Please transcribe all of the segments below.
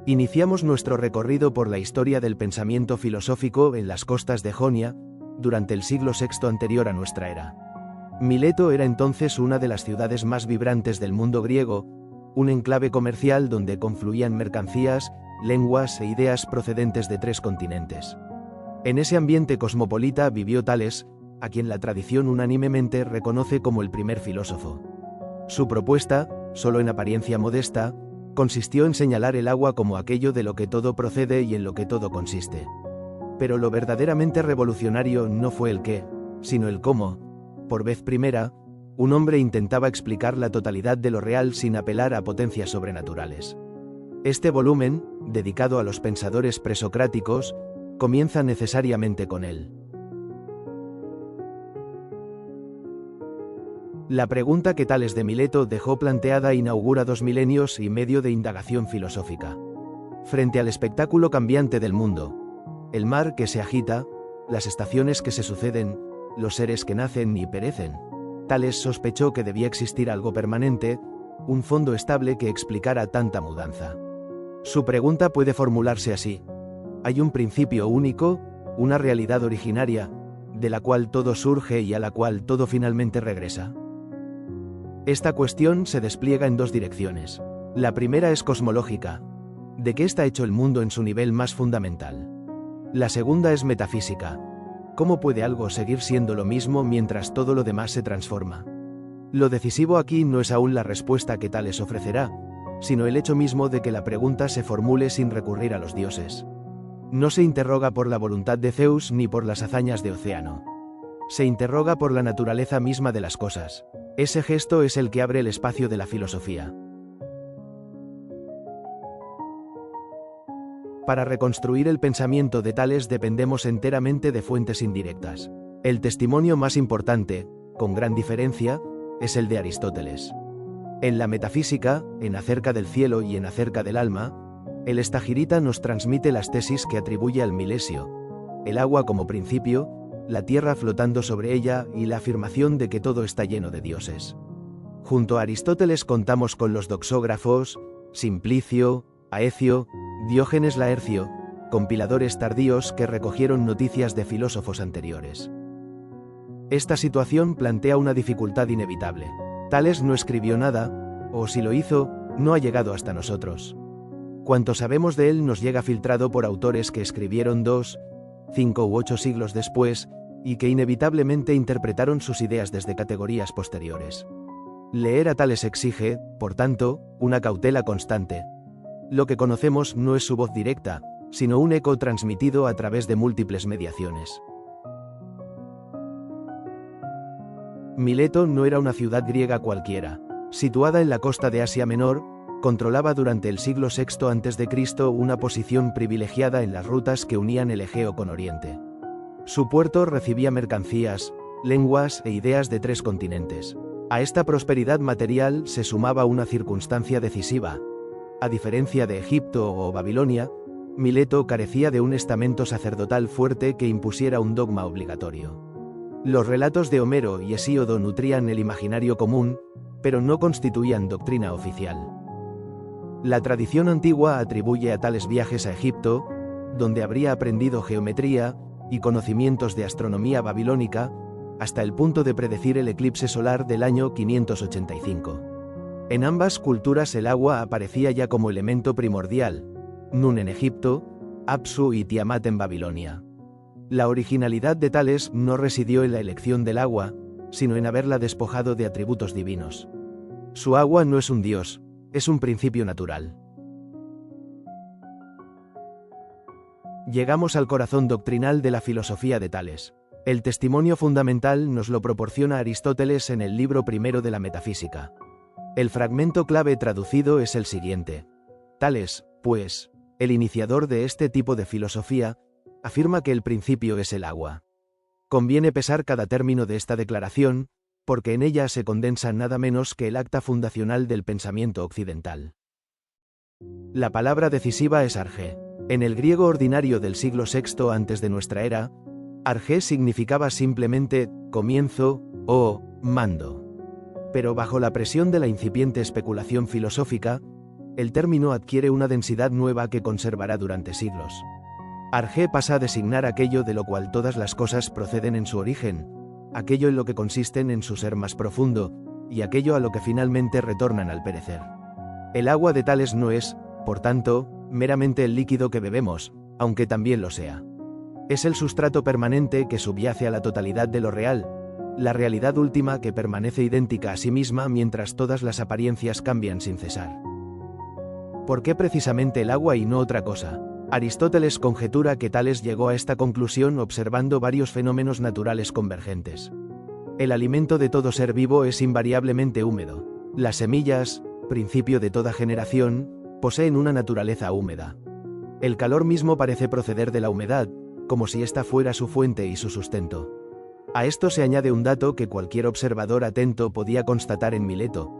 Iniciamos nuestro recorrido por la historia del pensamiento filosófico en las costas de Jonia, durante el siglo VI anterior a nuestra era. Mileto era entonces una de las ciudades más vibrantes del mundo griego, un enclave comercial donde confluían mercancías, lenguas e ideas procedentes de 3 continentes. En ese ambiente cosmopolita vivió Tales, a quien la tradición unánimemente reconoce como el primer filósofo. Su propuesta, solo en apariencia modesta, consistió en señalar el agua como aquello de lo que todo procede y en lo que todo consiste. Pero lo verdaderamente revolucionario no fue el qué, sino el cómo. Por vez primera, un hombre intentaba explicar la totalidad de lo real sin apelar a potencias sobrenaturales. Este volumen, dedicado a los pensadores presocráticos, comienza necesariamente con él. La pregunta que Tales de Mileto dejó planteada inaugura 2 milenios y medio de indagación filosófica. Frente al espectáculo cambiante del mundo, el mar que se agita, las estaciones que se suceden, los seres que nacen y perecen, Tales sospechó que debía existir algo permanente, un fondo estable que explicara tanta mudanza. Su pregunta puede formularse así: ¿hay un principio único, una realidad originaria, de la cual todo surge y a la cual todo finalmente regresa? Esta cuestión se despliega en 2 direcciones. La primera es cosmológica. ¿De qué está hecho el mundo en su nivel más fundamental? La segunda es metafísica. ¿Cómo puede algo seguir siendo lo mismo mientras todo lo demás se transforma? Lo decisivo aquí no es aún la respuesta que Tales ofrecerá, sino el hecho mismo de que la pregunta se formule sin recurrir a los dioses. No se interroga por la voluntad de Zeus ni por las hazañas de Océano. Se interroga por la naturaleza misma de las cosas. Ese gesto es el que abre el espacio de la filosofía. Para reconstruir el pensamiento de Tales dependemos enteramente de fuentes indirectas. El testimonio más importante, con gran diferencia, es el de Aristóteles. En la metafísica, en Acerca del cielo y en Acerca del alma, el estagirita nos transmite las tesis que atribuye al Milesio: el agua como principio, la tierra flotando sobre ella y la afirmación de que todo está lleno de dioses. Junto a Aristóteles contamos con los doxógrafos, Simplicio, Aecio, Diógenes Laercio, compiladores tardíos que recogieron noticias de filósofos anteriores. Esta situación plantea una dificultad inevitable. Tales no escribió nada, o si lo hizo, no ha llegado hasta nosotros. Cuanto sabemos de él nos llega filtrado por autores que escribieron 2, 5 u 8 siglos después, y que inevitablemente interpretaron sus ideas desde categorías posteriores. Leer a Tales exige, por tanto, una cautela constante. Lo que conocemos no es su voz directa, sino un eco transmitido a través de múltiples mediaciones. Mileto no era una ciudad griega cualquiera. Situada en la costa de Asia Menor, controlaba durante el siglo VI a.C. una posición privilegiada en las rutas que unían el Egeo con Oriente. Su puerto recibía mercancías, lenguas e ideas de 3 continentes. A esta prosperidad material se sumaba una circunstancia decisiva. A diferencia de Egipto o Babilonia, Mileto carecía de un estamento sacerdotal fuerte que impusiera un dogma obligatorio. Los relatos de Homero y Hesíodo nutrían el imaginario común, pero no constituían doctrina oficial. La tradición antigua atribuye a Tales viajes a Egipto, donde habría aprendido geometría y conocimientos de astronomía babilónica, hasta el punto de predecir el eclipse solar del año 585. En ambas culturas el agua aparecía ya como elemento primordial, Nun en Egipto, Apsu y Tiamat en Babilonia. La originalidad de Tales no residió en la elección del agua, sino en haberla despojado de atributos divinos. Su agua no es un dios, es un principio natural. Llegamos al corazón doctrinal de la filosofía de Tales. El testimonio fundamental nos lo proporciona Aristóteles en el libro primero de la Metafísica. El fragmento clave traducido es el siguiente. Tales, pues, el iniciador de este tipo de filosofía, afirma que el principio es el agua. Conviene pesar cada término de esta declaración, porque en ella se condensa nada menos que el acta fundacional del pensamiento occidental. La palabra decisiva es arge. En el griego ordinario del siglo VI antes de nuestra era, arge significaba simplemente comienzo o mando. Pero bajo la presión de la incipiente especulación filosófica, el término adquiere una densidad nueva que conservará durante siglos. Arjé pasa a designar aquello de lo cual todas las cosas proceden en su origen, aquello en lo que consisten en su ser más profundo, y aquello a lo que finalmente retornan al perecer. El agua de Tales no es, por tanto, meramente el líquido que bebemos, aunque también lo sea. Es el sustrato permanente que subyace a la totalidad de lo real, la realidad última que permanece idéntica a sí misma mientras todas las apariencias cambian sin cesar. ¿Por qué precisamente el agua y no otra cosa? Aristóteles conjetura que Tales llegó a esta conclusión observando varios fenómenos naturales convergentes. El alimento de todo ser vivo es invariablemente húmedo. Las semillas, principio de toda generación, poseen una naturaleza húmeda. El calor mismo parece proceder de la humedad, como si ésta fuera su fuente y su sustento. A esto se añade un dato que cualquier observador atento podía constatar en Mileto.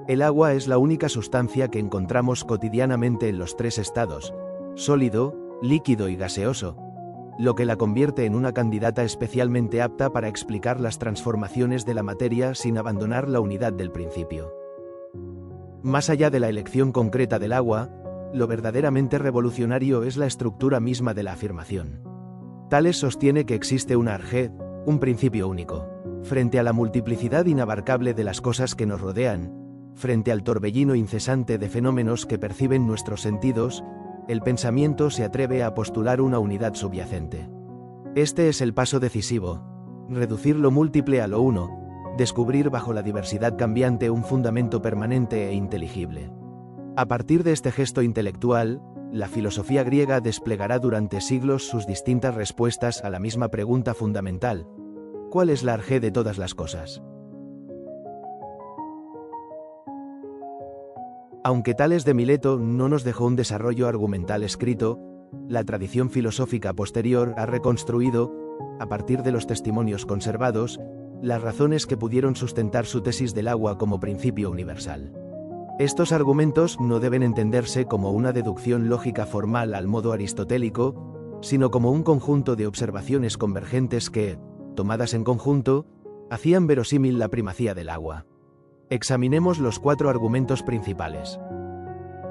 El agua es la única sustancia que encontramos cotidianamente en los tres estados: sólido, líquido y gaseoso, lo que la convierte en una candidata especialmente apta para explicar las transformaciones de la materia sin abandonar la unidad del principio. Más allá de la elección concreta del agua, lo verdaderamente revolucionario es la estructura misma de la afirmación. Tales sostiene que existe una arjé, un principio único. Frente a la multiplicidad inabarcable de las cosas que nos rodean, frente al torbellino incesante de fenómenos que perciben nuestros sentidos, el pensamiento se atreve a postular una unidad subyacente. Este es el paso decisivo: reducir lo múltiple a lo uno, descubrir bajo la diversidad cambiante un fundamento permanente e inteligible. A partir de este gesto intelectual, la filosofía griega desplegará durante siglos sus distintas respuestas a la misma pregunta fundamental: ¿cuál es la arjé de todas las cosas? Aunque Tales de Mileto no nos dejó un desarrollo argumental escrito, la tradición filosófica posterior ha reconstruido, a partir de los testimonios conservados, las razones que pudieron sustentar su tesis del agua como principio universal. Estos argumentos no deben entenderse como una deducción lógica formal al modo aristotélico, sino como un conjunto de observaciones convergentes que, tomadas en conjunto, hacían verosímil la primacía del agua. Examinemos los 4 argumentos principales.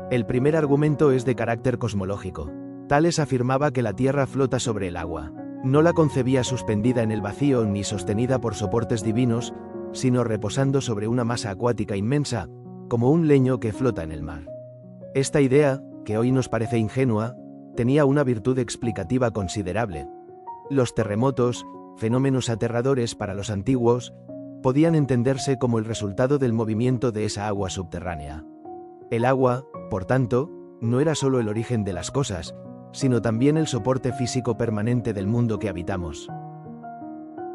El primer argumento es de carácter cosmológico. Tales afirmaba que la Tierra flota sobre el agua. No la concebía suspendida en el vacío ni sostenida por soportes divinos, sino reposando sobre una masa acuática inmensa, como un leño que flota en el mar. Esta idea, que hoy nos parece ingenua, tenía una virtud explicativa considerable. Los terremotos, fenómenos aterradores para los antiguos, podían entenderse como el resultado del movimiento de esa agua subterránea. El agua, por tanto, no era solo el origen de las cosas, sino también el soporte físico permanente del mundo que habitamos.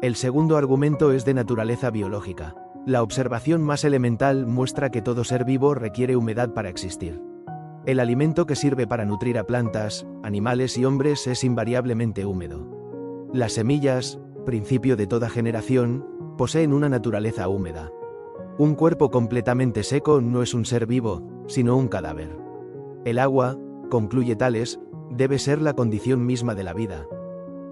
El segundo argumento es de naturaleza biológica. La observación más elemental muestra que todo ser vivo requiere humedad para existir. El alimento que sirve para nutrir a plantas, animales y hombres es invariablemente húmedo. Las semillas, principio de toda generación, poseen una naturaleza húmeda. Un cuerpo completamente seco no es un ser vivo, sino un cadáver. El agua, concluye Tales, debe ser la condición misma de la vida.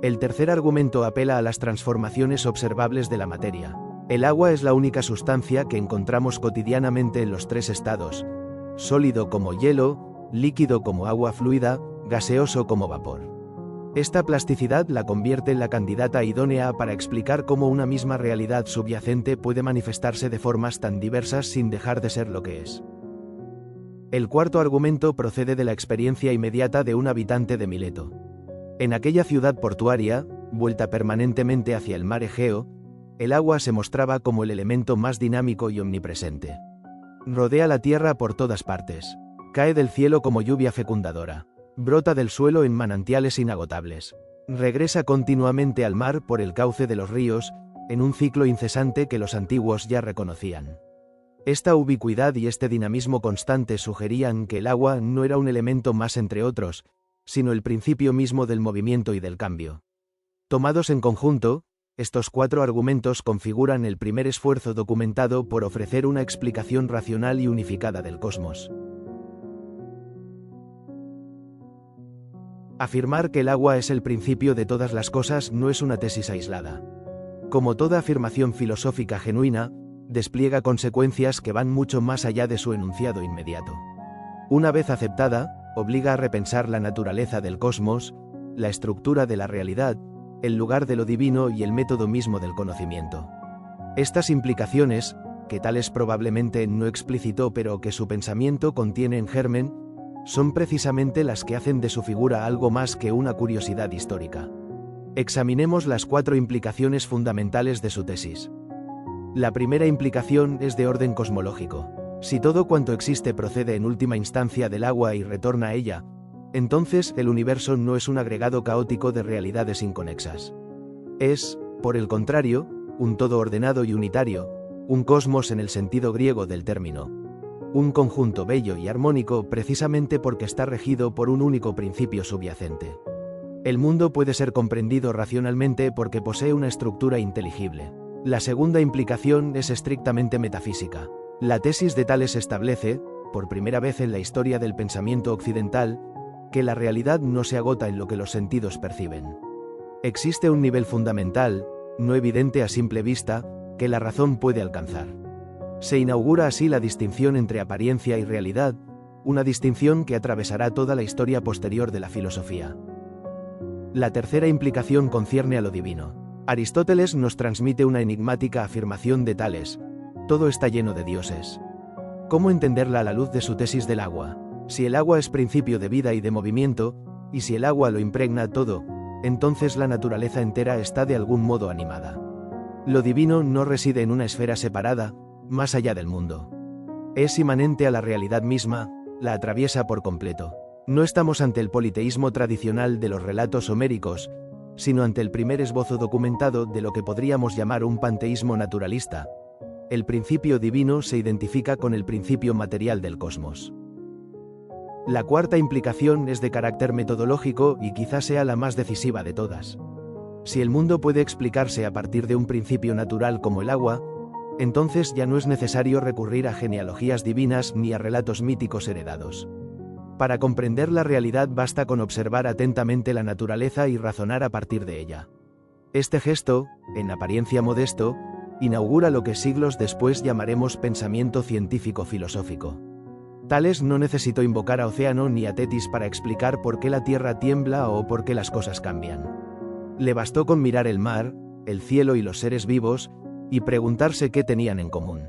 El tercer argumento apela a las transformaciones observables de la materia. El agua es la única sustancia que encontramos cotidianamente en los tres estados: sólido como hielo, líquido como agua fluida, gaseoso como vapor. Esta plasticidad la convierte en la candidata idónea para explicar cómo una misma realidad subyacente puede manifestarse de formas tan diversas sin dejar de ser lo que es. El cuarto argumento procede de la experiencia inmediata de un habitante de Mileto. En aquella ciudad portuaria, vuelta permanentemente hacia el mar Egeo, el agua se mostraba como el elemento más dinámico y omnipresente. Rodea la tierra por todas partes. Cae del cielo como lluvia fecundadora. Brota del suelo en manantiales inagotables. Regresa continuamente al mar por el cauce de los ríos, en un ciclo incesante que los antiguos ya reconocían. Esta ubicuidad y este dinamismo constante sugerían que el agua no era un elemento más entre otros, sino el principio mismo del movimiento y del cambio. Tomados en conjunto, estos 4 argumentos configuran el primer esfuerzo documentado por ofrecer una explicación racional y unificada del cosmos. Afirmar que el agua es el principio de todas las cosas no es una tesis aislada. Como toda afirmación filosófica genuina, despliega consecuencias que van mucho más allá de su enunciado inmediato. Una vez aceptada, obliga a repensar la naturaleza del cosmos, la estructura de la realidad, el lugar de lo divino y el método mismo del conocimiento. Estas implicaciones, que Tales probablemente no explicitó pero que su pensamiento contiene en germen, son precisamente las que hacen de su figura algo más que una curiosidad histórica. Examinemos las 4 implicaciones fundamentales de su tesis. La primera implicación es de orden cosmológico. Si todo cuanto existe procede en última instancia del agua y retorna a ella, entonces el universo no es un agregado caótico de realidades inconexas. Es, por el contrario, un todo ordenado y unitario, un cosmos en el sentido griego del término. Un conjunto bello y armónico precisamente porque está regido por un único principio subyacente. El mundo puede ser comprendido racionalmente porque posee una estructura inteligible. La segunda implicación es estrictamente metafísica. La tesis de Tales establece, por primera vez en la historia del pensamiento occidental, que la realidad no se agota en lo que los sentidos perciben. Existe un nivel fundamental, no evidente a simple vista, que la razón puede alcanzar. Se inaugura así la distinción entre apariencia y realidad, una distinción que atravesará toda la historia posterior de la filosofía. La tercera implicación concierne a lo divino. Aristóteles nos transmite una enigmática afirmación de Tales: todo está lleno de dioses. ¿Cómo entenderla a la luz de su tesis del agua? Si el agua es principio de vida y de movimiento, y si el agua lo impregna todo, entonces la naturaleza entera está de algún modo animada. Lo divino no reside en una esfera separada, más allá del mundo. Es inmanente a la realidad misma, la atraviesa por completo. No estamos ante el politeísmo tradicional de los relatos homéricos, sino ante el primer esbozo documentado de lo que podríamos llamar un panteísmo naturalista. El principio divino se identifica con el principio material del cosmos. La cuarta implicación es de carácter metodológico y quizás sea la más decisiva de todas. Si el mundo puede explicarse a partir de un principio natural como el agua, entonces ya no es necesario recurrir a genealogías divinas ni a relatos míticos heredados. Para comprender la realidad basta con observar atentamente la naturaleza y razonar a partir de ella. Este gesto, en apariencia modesto, inaugura lo que siglos después llamaremos pensamiento científico-filosófico. Tales no necesitó invocar a Océano ni a Tetis para explicar por qué la Tierra tiembla o por qué las cosas cambian. Le bastó con mirar el mar, el cielo y los seres vivos, y preguntarse qué tenían en común.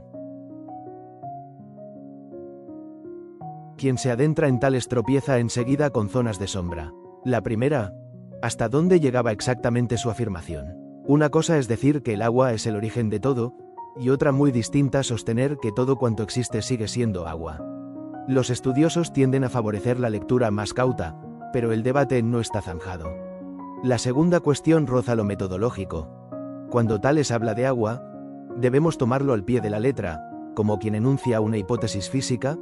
Quien se adentra en Tales tropieza enseguida con zonas de sombra. La primera, ¿hasta dónde llegaba exactamente su afirmación? Una cosa es decir que el agua es el origen de todo, y otra muy distinta sostener que todo cuanto existe sigue siendo agua. Los estudiosos tienden a favorecer la lectura más cauta, pero el debate no está zanjado. La segunda cuestión roza lo metodológico. Cuando Tales habla de agua, ¿debemos tomarlo al pie de la letra, como quien enuncia una hipótesis física?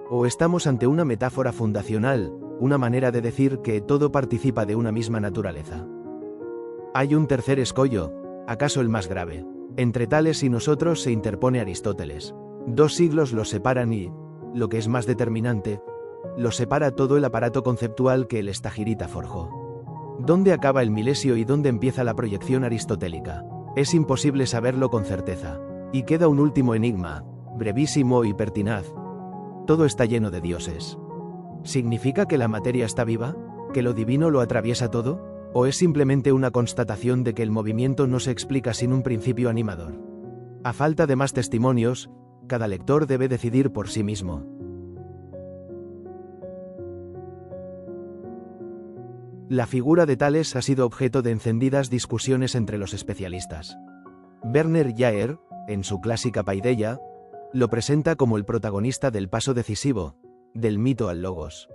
¿O estamos ante una metáfora fundacional, una manera de decir que todo participa de una misma naturaleza? Hay un tercer escollo, acaso el más grave. Entre Tales y nosotros se interpone Aristóteles. 2 siglos los separan y, lo que es más determinante, los separa todo el aparato conceptual que el estagirita forjó. ¿Dónde acaba el milesio y dónde empieza la proyección aristotélica? Es imposible saberlo con certeza. Y queda un último enigma, brevísimo y pertinaz. Todo está lleno de dioses. ¿Significa que la materia está viva? ¿Que lo divino lo atraviesa todo? ¿O es simplemente una constatación de que el movimiento no se explica sin un principio animador? A falta de más testimonios, cada lector debe decidir por sí mismo. La figura de Tales ha sido objeto de encendidas discusiones entre los especialistas. Werner Jaeger, en su clásica Paideia, lo presenta como el protagonista del paso decisivo, del mito al logos.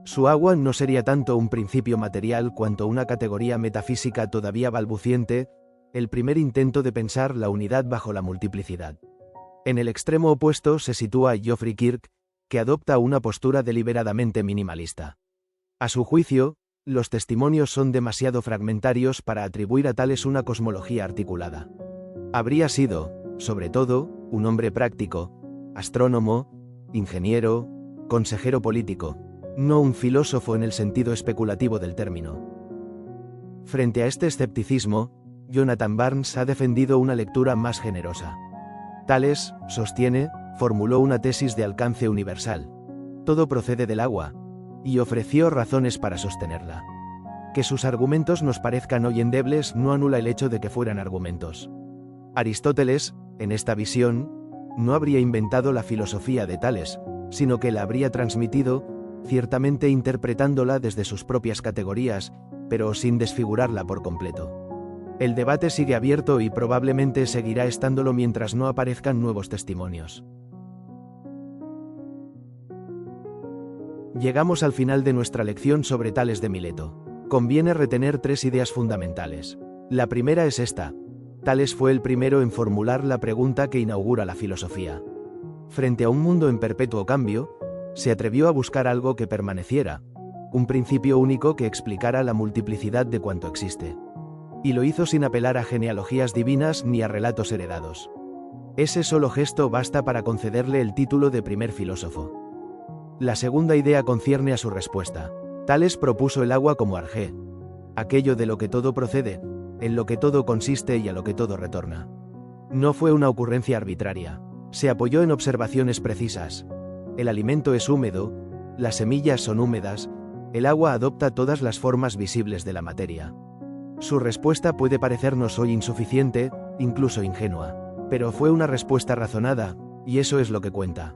Su agua no sería tanto un principio material cuanto una categoría metafísica todavía balbuciente, el primer intento de pensar la unidad bajo la multiplicidad. En el extremo opuesto se sitúa Geoffrey Kirk, que adopta una postura deliberadamente minimalista. A su juicio, los testimonios son demasiado fragmentarios para atribuir a Tales una cosmología articulada. Habría sido, sobre todo, un hombre práctico, astrónomo, ingeniero, consejero político, no un filósofo en el sentido especulativo del término. Frente a este escepticismo, Jonathan Barnes ha defendido una lectura más generosa. Tales, sostiene, formuló una tesis de alcance universal. Todo procede del agua, y ofreció razones para sostenerla. Que sus argumentos nos parezcan hoy endebles no anula el hecho de que fueran argumentos. Aristóteles, en esta visión, no habría inventado la filosofía de Tales, sino que la habría transmitido, ciertamente interpretándola desde sus propias categorías, pero sin desfigurarla por completo. El debate sigue abierto y probablemente seguirá estándolo mientras no aparezcan nuevos testimonios. Llegamos al final de nuestra lección sobre Tales de Mileto. Conviene retener 3 ideas fundamentales. La primera es esta: Tales fue el primero en formular la pregunta que inaugura la filosofía. Frente a un mundo en perpetuo cambio, se atrevió a buscar algo que permaneciera, un principio único que explicara la multiplicidad de cuanto existe. Y lo hizo sin apelar a genealogías divinas ni a relatos heredados. Ese solo gesto basta para concederle el título de primer filósofo. La segunda idea concierne a su respuesta. Tales propuso el agua como arjé, aquello de lo que todo procede, en lo que todo consiste y a lo que todo retorna. No fue una ocurrencia arbitraria. Se apoyó en observaciones precisas. El alimento es húmedo, las semillas son húmedas, el agua adopta todas las formas visibles de la materia. Su respuesta puede parecernos hoy insuficiente, incluso ingenua, pero fue una respuesta razonada, y eso es lo que cuenta.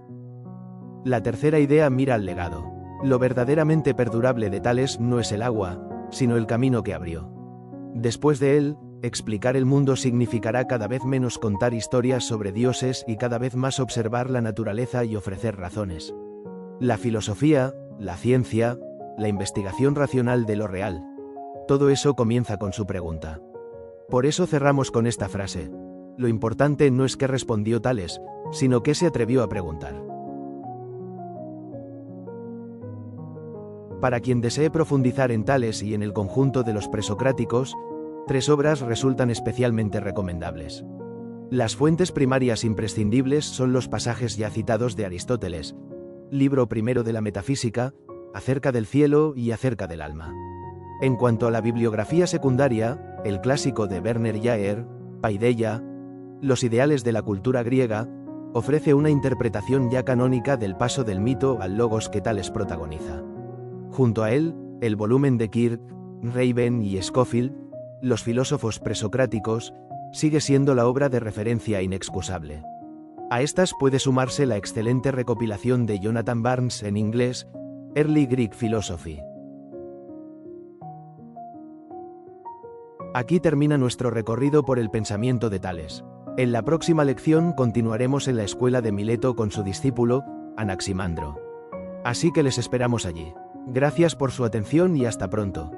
La tercera idea mira al legado. Lo verdaderamente perdurable de Tales no es el agua, sino el camino que abrió. Después de él, explicar el mundo significará cada vez menos contar historias sobre dioses y cada vez más observar la naturaleza y ofrecer razones. La filosofía, la ciencia, la investigación racional de lo real. Todo eso comienza con su pregunta. Por eso cerramos con esta frase: lo importante no es qué respondió Tales, sino qué se atrevió a preguntar. Para quien desee profundizar en Tales y en el conjunto de los presocráticos, 3 obras resultan especialmente recomendables. Las fuentes primarias imprescindibles son los pasajes ya citados de Aristóteles, libro primero de la metafísica, acerca del cielo y acerca del alma. En cuanto a la bibliografía secundaria, el clásico de Werner Jaeger, Paideia, Los ideales de la cultura griega, ofrece una interpretación ya canónica del paso del mito al logos que Tales protagoniza. Junto a él, el volumen de Kirk, Raven y Scofield, Los filósofos presocráticos, sigue siendo la obra de referencia inexcusable. A estas puede sumarse la excelente recopilación de Jonathan Barnes en inglés, Early Greek Philosophy. Aquí termina nuestro recorrido por el pensamiento de Tales. En la próxima lección continuaremos en la escuela de Mileto con su discípulo, Anaximandro. Así que les esperamos allí. Gracias por su atención y hasta pronto.